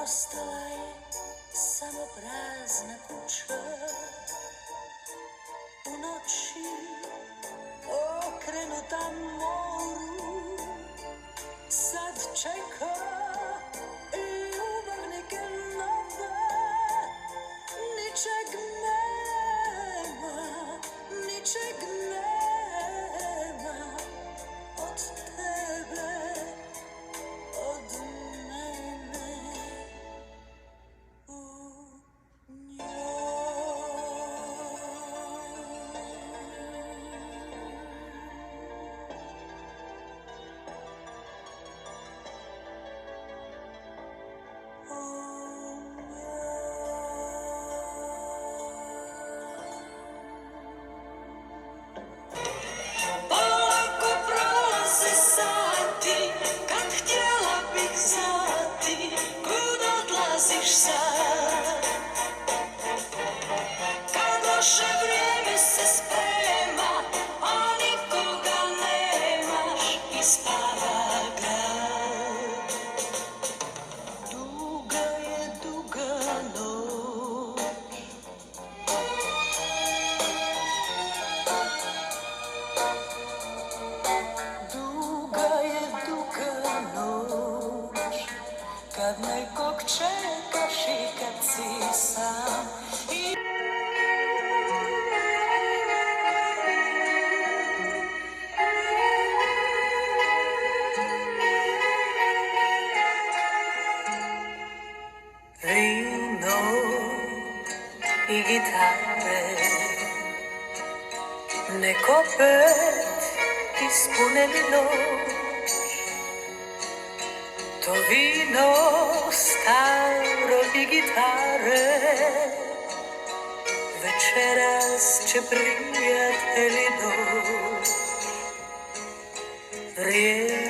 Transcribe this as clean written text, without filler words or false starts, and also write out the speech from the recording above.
ostala je samo prazna kuća. U noći okrenuta moru sad čeka i ljubavnike nove. Ničeg nema, ničeg nema od tebe, od mene u njoj. Polako prolaze sati, kad htjela bih znati kud odlaziš sad. Kad loše vrijeme se sprema, a nikoga nemaš i spava grad. Duga je duga noć, duga je duga noć, kad nekog čekaš i kad si sam. Vino i gitare, nek opet ispune mi noć. To vino staro i gitare, večeras će prijatelji doć. Vrijeme